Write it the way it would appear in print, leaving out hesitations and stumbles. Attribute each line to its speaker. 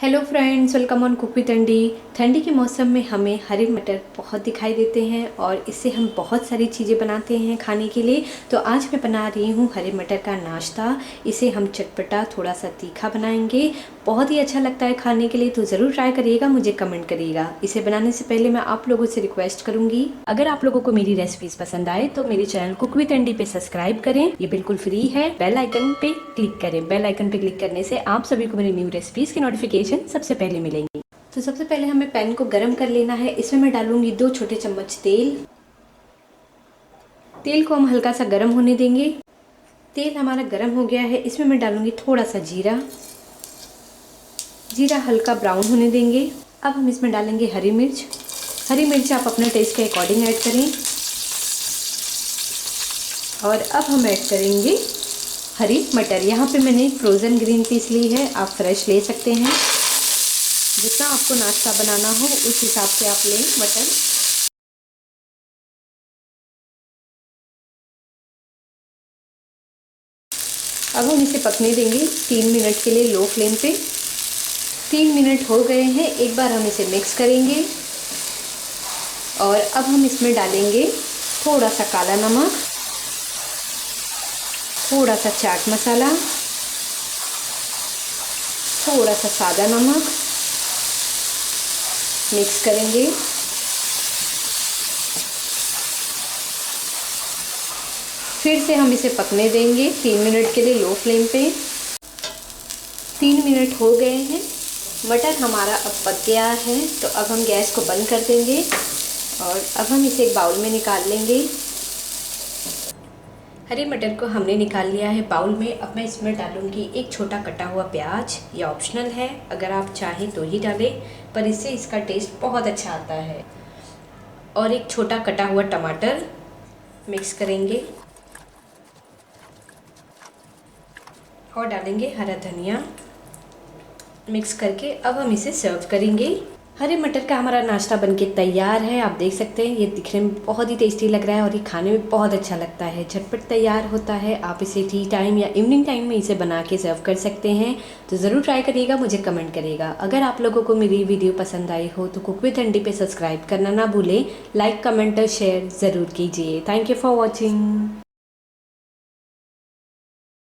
Speaker 1: Hello friends, welcome on cook with अंडी। ठंडी के मौसम में हमें हरे मटर बहुत दिखाई देते हैं और इससे हम बहुत सारी चीज़ें बनाते हैं खाने के लिए। तो आज मैं बना रही हूँ हरे मटर का नाश्ता। इसे हम चटपटा थोड़ा सा तीखा बनाएंगे, बहुत ही अच्छा लगता है खाने के लिए। तो ज़रूर ट्राई करिएगा, मुझे कमेंट करिएगा। इसे बनाने से पहले मैं आप लोगों से रिक्वेस्ट करूँगी, अगर आप लोगों को मेरी रेसिपीज़ पसंद आए तो मेरे चैनल कुक विद अंडी पे सब्सक्राइब करें। ये बिल्कुल फ्री है। बेल आइकन पे क्लिक करें। बेल आइकन पे क्लिक करने से आप सभी को मेरी न्यू रेसिपीज़ की नोटिफिकेशन सबसे पहले मिलेंगी। तो सबसे पहले हमें पैन को गरम कर लेना है। इसमें मैं डालूंगी 2 छोटे चम्मच तेल। तेल को हम हल्का सा गरम होने देंगे। तेल हमारा गरम हो गया है। इसमें मैं डालूंगी थोड़ा सा जीरा। जीरा हल्का ब्राउन होने देंगे। अब हम इसमें डालेंगे हरी मिर्च। हरी मिर्च आप अपने टेस्ट के अकॉर्डिंग ऐड करें। और अब हम ऐड करेंगे हरी मटर। यहाँ पे मैंने फ्रोज़न ग्रीन पीस ली है, आप फ्रेश ले सकते हैं। जितना आपको नाश्ता बनाना हो उस हिसाब से आप लें मटर। अब हम इसे पकने देंगे 3 मिनट के लिए लो फ्लेम पे। 3 मिनट हो गए हैं। एक बार हम इसे मिक्स करेंगे और अब हम इसमें डालेंगे थोड़ा सा काला नमक, थोड़ा सा चाट मसाला, थोड़ा सा सादा नमक। मिक्स करेंगे। फिर से हम इसे पकने देंगे 3 मिनट के लिए लो फ्लेम पे। 3 मिनट हो गए हैं। मटर हमारा अब पक गया है। तो अब हम गैस को बंद कर देंगे और अब हम इसे एक बाउल में निकाल लेंगे। हरे मटर को हमने निकाल लिया है बाउल में। अब मैं इसमें डालूंगी एक छोटा कटा हुआ प्याज। ये ऑप्शनल है, अगर आप चाहें तो ही डालें, पर इससे इसका टेस्ट बहुत अच्छा आता है। और एक छोटा कटा हुआ टमाटर। मिक्स करेंगे और डालेंगे हरा धनिया। मिक्स करके अब हम इसे सर्व करेंगे। हरे मटर का हमारा नाश्ता बनके तैयार है। आप देख सकते हैं, ये दिखने में बहुत ही टेस्टी लग रहा है और ये खाने में बहुत अच्छा लगता है। झटपट तैयार होता है। आप इसे टी टाइम या इवनिंग टाइम में इसे बना के सर्व कर सकते हैं। तो ज़रूर ट्राई करिएगा, मुझे कमेंट करिएगा। अगर आप लोगों को मेरी वीडियो पसंद आई हो तो कुक विद अंडी पे सब्सक्राइब करना ना भूलें। लाइक, कमेंट और शेयर ज़रूर कीजिए। Thank you for watching.